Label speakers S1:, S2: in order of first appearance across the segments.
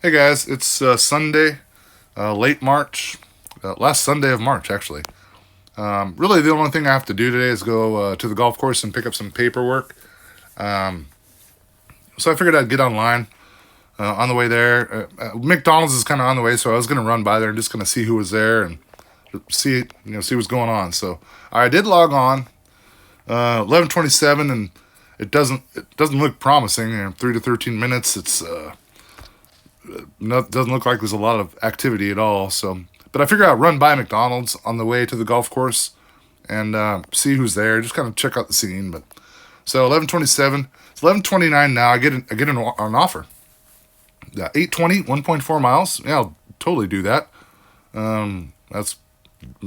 S1: Hey guys, it's Sunday, late March, last Sunday of March actually. Really, the only thing I have to do today is go to the golf course and pick up some paperwork. Um, so I figured I'd get online on the way there. McDonald's is kind of on the way, so I was gonna run by there and just gonna see who was there and see what's going on. So I did log on 11:27, and it doesn't look promising. 3 to 13 minutes. It's doesn't look like there's a lot of activity at all. So, but I figure I'd run by McDonald's on the way to the golf course and see who's there. Just kind of check out the scene. But so 11:27, it's 11:29 now. I get an offer. Yeah, 820, 1.4 miles. Yeah, I'll totally do that. That's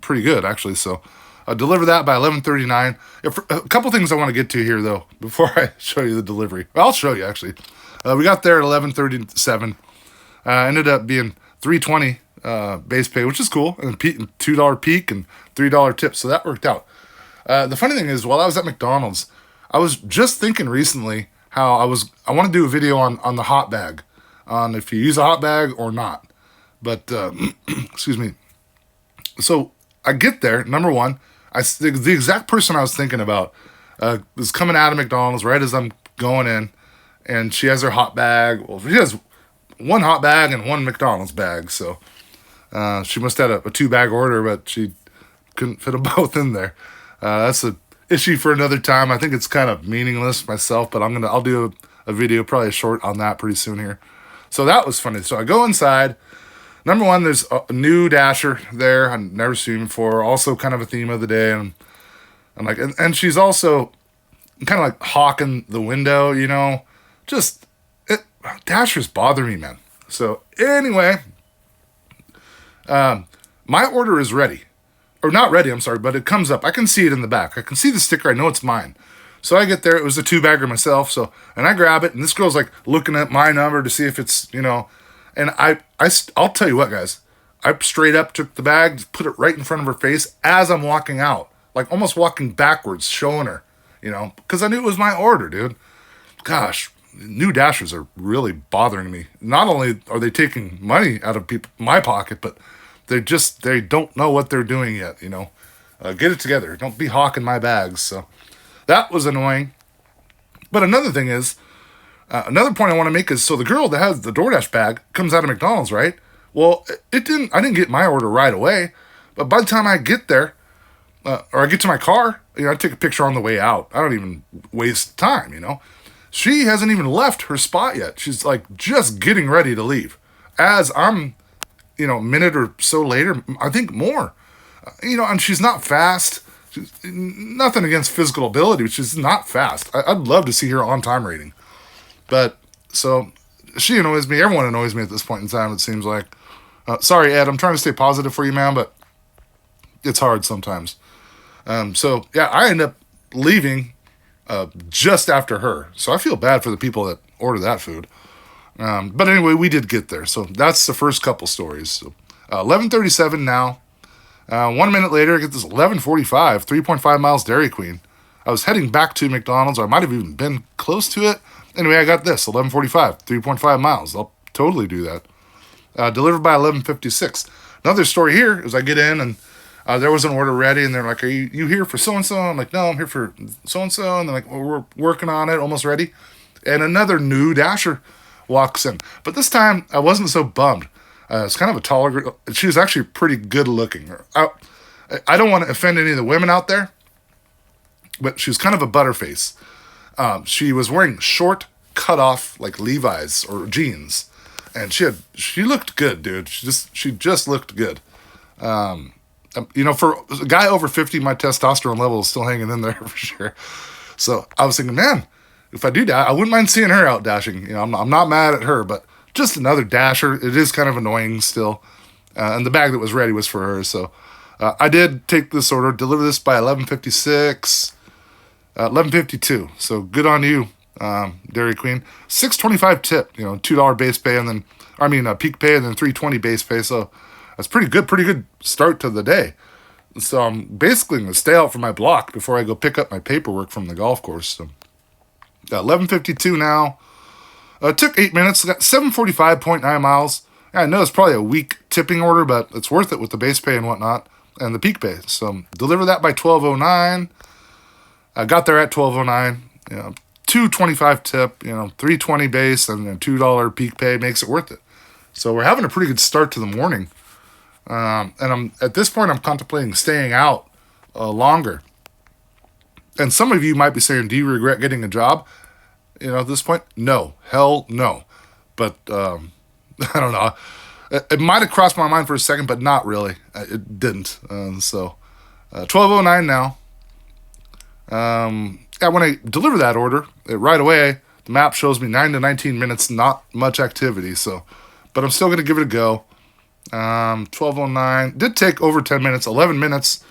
S1: pretty good actually. So I'll deliver that by 11:39. A couple things I want to get to here though before I show you the delivery. Well, I'll show you actually. We got there at 11:37. Ended up being 320 base pay, which is cool, and $2 peak and $3 tip, so that worked out. The funny thing is, while I was at McDonald's, I was just thinking recently how I want to do a video on the hot bag, on if you use a hot bag or not. But excuse me. So I get there. Number one, the exact person I was thinking about was coming out of McDonald's right as I'm going in, and she has her hot bag. Well, she has one hot bag and one McDonald's bag. So she must have a two-bag order, but she couldn't fit them both in there. That's an issue for another time. I think it's kind of meaningless myself, but I'll do a video, probably a short on that pretty soon here. So that was funny. So I go inside. Number one, there's a new Dasher there. I've never seen before. Also kind of a theme of the day. And I'm like, and she's also kind of like hawking the window, just Dashers bother me, man. So anyway, my order is ready, or not ready. I'm sorry, but it comes up. I can see it in the back. I can see the sticker. I know it's mine. So I get there. It was a two-bagger myself. So and I grab it, and this girl's like looking at my number to see if it's And I'll tell you what, guys. I straight up took the bag, put it right in front of her face as I'm walking out, like almost walking backwards, showing her, because I knew it was my order, dude. Gosh, new Dashers are really bothering me. Not only are they taking money out of my pocket, but they don't know what they're doing yet. Get it together. Don't be hawking my bags. So that was annoying. But another thing is, another point I want to make is, so the girl that has the DoorDash bag comes out of McDonald's, right? Well, I didn't get my order right away, but by the time I get there, or I get to my car, I take a picture on the way out. I don't even waste time. She hasn't even left her spot yet. She's like just getting ready to leave. As I'm, a minute or so later, I think more, and she's not fast. Nothing against physical ability, but she's not fast. I'd love to see her on time rating. But so she annoys me. Everyone annoys me at this point in time, it seems like. Sorry, Ed. I'm trying to stay positive for you, man, but it's hard sometimes. So, yeah, I end up leaving just after her. So I feel bad for the people that order that food. But anyway, we did get there. So that's the first couple stories. So 11:37 now. 1 minute later, I get this 11:45, 3.5 miles Dairy Queen. I was heading back to McDonald's, or I might have even been close to it. Anyway, I got this, 11:45, 3.5 miles. I'll totally do that. Delivered by 11:56. Another story here is I get in, and there was an order ready, and they're like, are you here for so-and-so? I'm like, no, I'm here for so-and-so. And they're like, well, we're working on it, almost ready. And another new Dasher walks in. But this time, I wasn't so bummed. It's kind of a taller girl. She was actually pretty good looking. I don't want to offend any of the women out there, but she was kind of a butterface. She was wearing short, cut off like Levi's or jeans, and she looked good, dude. She just looked good. For a guy over 50, my testosterone level is still hanging in there for sure. So I was thinking, man, if I do that, I wouldn't mind seeing her out dashing. I'm not mad at her, but just another Dasher. It is kind of annoying still. And the bag that was ready was for her. So I did take this order, deliver this by 11:56. 11:52. So good on you, Dairy Queen. 6.25 tip. $2 base pay, and then peak pay, and then 3.20 base pay. So that's pretty good start to the day. So I'm basically gonna stay out for my block before I go pick up my paperwork from the golf course. So 11:52 now. It took 8 minutes. Got 745.9 miles. I know it's probably a weak tipping order, but it's worth it with the base pay and whatnot and the peak pay. So deliver that by 12:09. I got there at 12:09. You know, $2.25 tip. You know, $3.20 base and a $2 peak pay makes it worth it. So we're having a pretty good start to the morning. And I'm at this point, I'm contemplating staying out longer. And some of you might be saying, "Do you regret getting a job?" You know, at this point, no, hell no. But I don't know. It might have crossed my mind for a second, but not really. It didn't. So 12:09 now. Yeah, when I deliver that order, right away, the map shows me 9 to 19 minutes, not much activity. So, but I'm still going to give it a go. 12:09 did take over 10 minutes, 11 minutes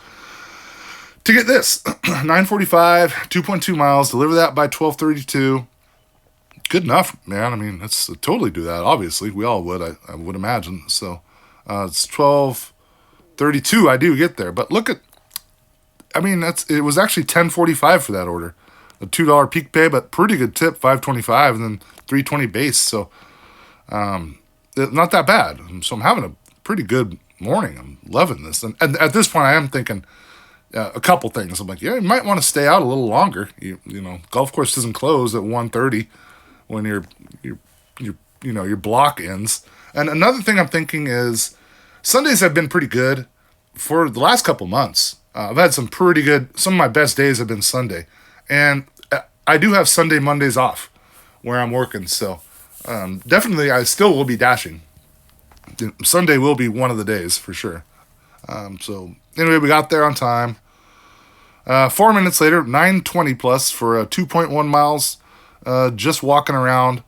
S1: to get this. 9:45, 2.2 miles. Deliver that by 12:32. Good enough, man. I mean, let's totally do that. Obviously, we all would. I would imagine. So, it's 12:32. I do get there, but look at. I mean, it was actually 10:45 for that order. A $2 peak pay, but pretty good tip, 5.25, and then 3.20 base. So, not that bad. So I'm having a pretty good morning. I'm loving this, and at this point, I am thinking a couple things. I'm like, yeah, you might want to stay out a little longer. You know, golf course doesn't close at 1:30 when your block ends. And another thing I'm thinking is Sundays have been pretty good for the last couple months. I've had some of my best days have been Sunday. And I do have Sunday, Mondays off where I'm working. So definitely I still will be dashing. Sunday will be one of the days for sure. So anyway, we got there on time. 4 minutes later, 9:20 plus for 2.1 miles. Just walking around,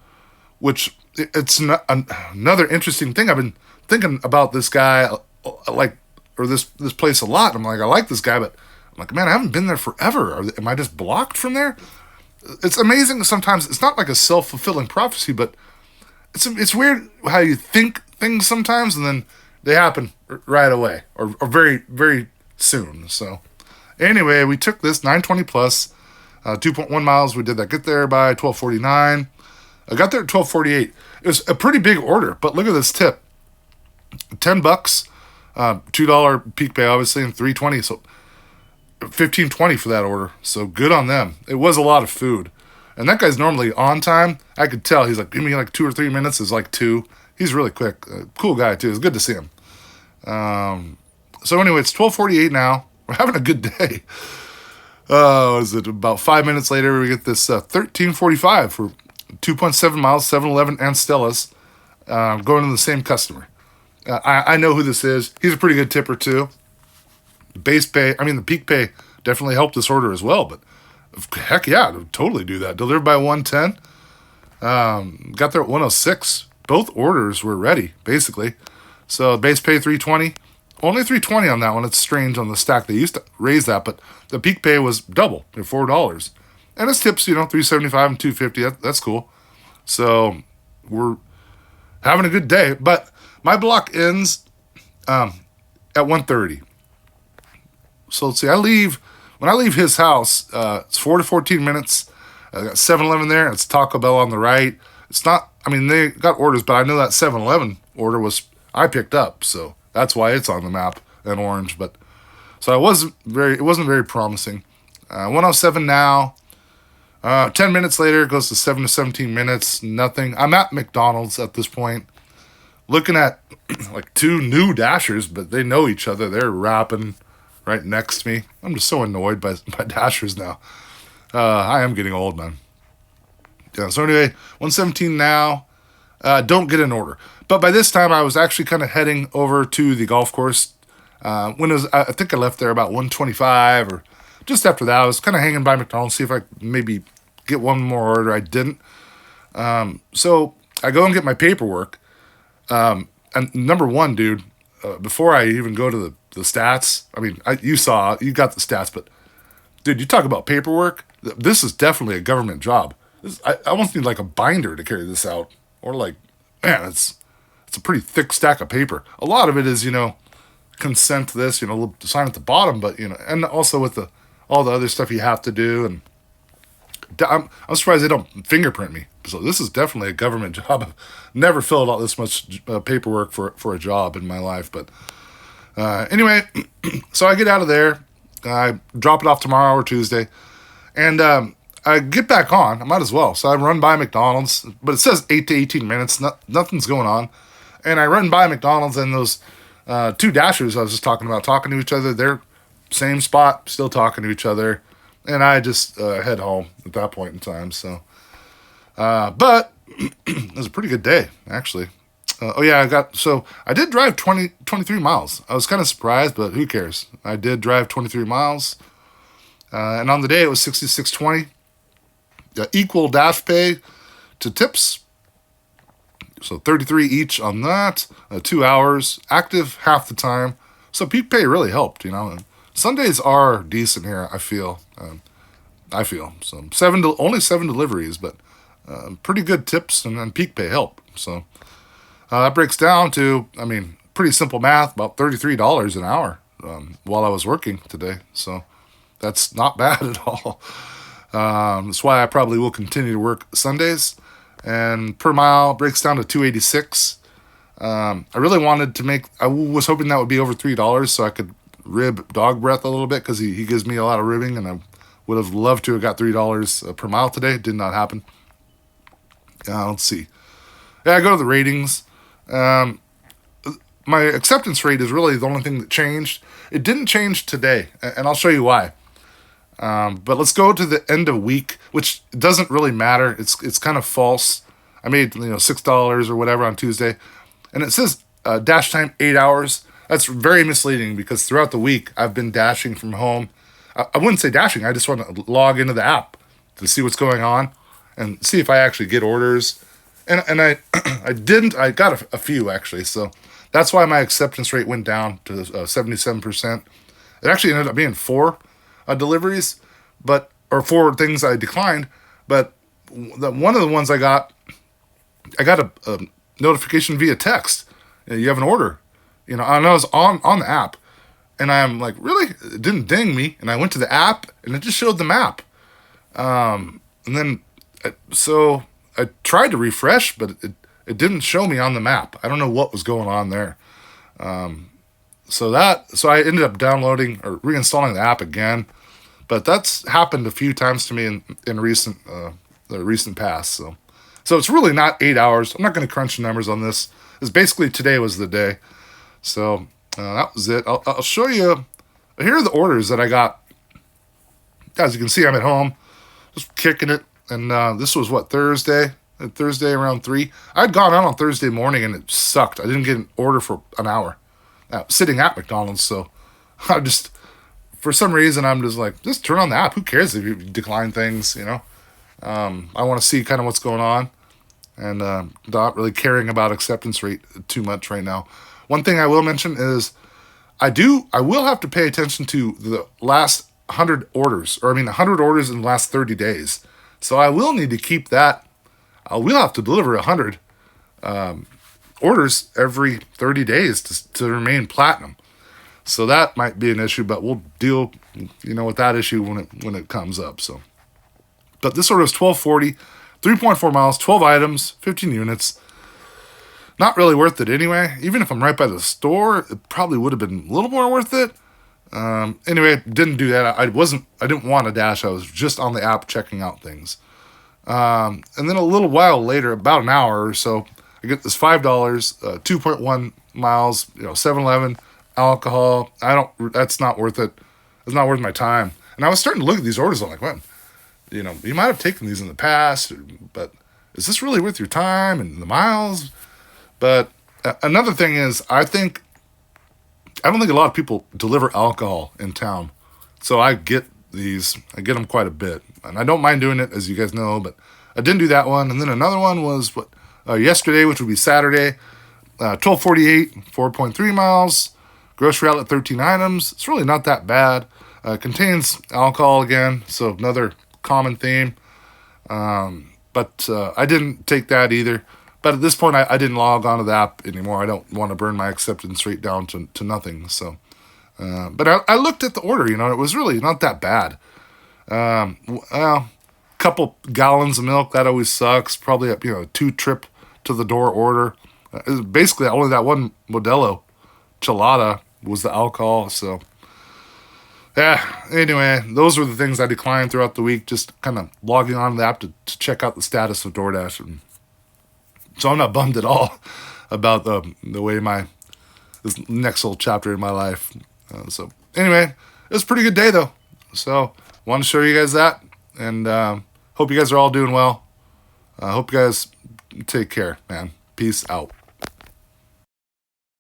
S1: which it's another interesting thing. I've been thinking about this guy, or this place a lot. I'm like, I like this guy, but I'm like, man, I haven't been there forever. Am I just blocked from there? It's amazing sometimes. It's not like a self-fulfilling prophecy, but it's weird how you think things sometimes, and then they happen right away or very, very soon. So anyway, we took this 9:20 plus. 2.1 miles. We did that. Get there by 12:49. I got there at 12:48. It was a pretty big order, but look at this tip. $10, $2 peak pay, obviously, and $3.20. So $15.20 for that order. So good on them. It was a lot of food. And that guy's normally on time. I could tell. He's like, give me like 2 or 3 minutes. It's like 2. He's really quick. Cool guy, too. It's good to see him. So anyway, it's 12:48 now. We're having a good day. Is it about 5 minutes later, we get this 13:45 for 2.7 miles, 7-Eleven and Stella's, going to the same customer. I know who this is. He's a pretty good tipper, too. The peak pay definitely helped this order as well, but heck yeah, I would totally do that. Delivered by 1:10. Got there at 1:06. Both orders were ready, basically. So base pay $3.20. Only $3.20 on that one. It's strange on the stack. They used to raise that, but the peak pay was double, $4. And it's tips, $3.75 and $2.50. That's cool. So we're having a good day. But my block ends at 1:30. So let's see. When I leave his house, it's 4 to 14 minutes. I got 7-Eleven there. It's Taco Bell on the right. It's not. They got orders, but I know that 7-Eleven order I picked up, so. That's why it's on the map in orange. But so it wasn't very promising. 1:07 now. 10 minutes later, it goes to 7 to 17 minutes. Nothing. I'm at McDonald's at this point, looking at like 2 new dashers, but they know each other. They're rapping right next to me. I'm just so annoyed by dashers now. I am getting old, man. Yeah. So anyway, 1:17 now. Don't get an order. But by this time, I was actually kind of heading over to the golf course. I think I left there about 1:25 or just after that. I was kind of hanging by McDonald's, see if I could maybe get one more order. I didn't. So I go and get my paperwork. And number one, dude, before I even go to the stats, you got the stats, but dude, you talk about paperwork. This is definitely a government job. I almost need like a binder to carry this out. Or like, man, it's a pretty thick stack of paper. A lot of it is, consent to this, sign at the bottom, but, and also with all the other stuff you have to do. And I'm surprised they don't fingerprint me. So this is definitely a government job. I've never filled out this much paperwork for a job in my life. But anyway, so I get out of there. I drop it off tomorrow or Tuesday. And I get back on. I might as well. So I run by McDonald's. But it says 8 to 18 minutes. Nothing's going on. And I run by McDonald's, and those two Dashers I was just talking about, talking to each other. They're same spot, still talking to each other. And I just head home at that point in time. So, but it was a pretty good day, actually. Oh yeah, I did drive 23 miles. I was kind of surprised, but who cares? I did drive 23 miles. And on the day it was 66.20. Equal dash pay to tips. So 33 each on that. 2 hours. Active half the time. So peak pay really helped, And Sundays are decent here, I feel. So only 7 deliveries, but pretty good tips and peak pay help. So that breaks down to, pretty simple math, about $33 an hour while I was working today. So that's not bad at all. That's why I probably will continue to work Sundays. And per mile breaks down to $2.86. I really wanted to I was hoping that would be over $3 so I could rib dog breath a little bit, because he gives me a lot of ribbing, and I would have loved to have got $3 per mile today. It did not happen. Let's see. Yeah, I go to the ratings. My acceptance rate is really the only thing that changed. It didn't change today, and I'll show you why. But let's go to the end of week, which doesn't really matter. It's kind of false. I made $6 or whatever on Tuesday, and it says dash time 8 hours. That's very misleading, because throughout the week I've been dashing from home. I wouldn't say dashing. I just want to log into the app to see what's going on and see if I actually get orders. And I I didn't. I got a few actually, so that's why my acceptance rate went down to 77%. It actually ended up being 4 deliveries, or 4 things I declined. But one of the ones I got a notification via text. You have an order. And I was on the app, and I'm like, really? It didn't ding me, and I went to the app, and it just showed the map. And then, so I tried to refresh, but it didn't show me on the map. I don't know what was going on there. So I ended up downloading or reinstalling the app again, but that's happened a few times to me in the recent past. So it's really not 8 hours. I'm not going to crunch the numbers on this. It's basically today was the day. So that was it. I'll show you. Here are the orders that I got. As you can see, I'm at home, just kicking it. And this was Thursday? Thursday around 3. I'd gone out on Thursday morning, and it sucked. I didn't get an order for an hour. Sitting at McDonald's, so I just, for some reason, I'm just like, just turn on the app. Who cares if you decline things, I want to see kind of what's going on, and not really caring about acceptance rate too much right now. One thing I will mention is I will have to pay attention to the last 100 orders, 100 orders in the last 30 days. So I will need to keep that. I will have to deliver 100 orders every 30 days to remain platinum. So that might be an issue, but we'll deal, with that issue when it comes up. So, but this order was $12.40, 3.4 miles, 12 items, 15 units. Not really worth it anyway. Even if I'm right by the store, it probably would have been a little more worth it. Anyway, didn't do that. I didn't want to dash. I was just on the app checking out things. And then a little while later, about an hour or so, I get this $5, 2.1 miles, 7-Eleven, alcohol. That's not worth it. It's not worth my time. And I was starting to look at these orders. I'm like, what? You might have taken these in the past, but is this really worth your time and the miles? But another thing is, I don't think a lot of people deliver alcohol in town. So I get them quite a bit. And I don't mind doing it, as you guys know, but I didn't do that one. And then another one was yesterday, which would be Saturday, $12.48, 4.3 miles, grocery outlet, 13 items. It's really not that bad. Contains alcohol again, so another common theme. But I didn't take that either. But at this point, I didn't log onto the app anymore. I don't want to burn my acceptance rate down to nothing. So, but I looked at the order, it was really not that bad. couple gallons of milk. That always sucks. Probably a 2-trip to the door order. It was basically only that one Modelo Chelada was the alcohol. So yeah, anyway, those were the things I declined throughout the week, just kind of logging on to the app to check out the status of DoorDash. And so I'm not bummed at all about the way this next little chapter in my life. So anyway, it was a pretty good day though. So wanted to show you guys that, and hope you guys are all doing well. Hope you guys take care, man. Peace out.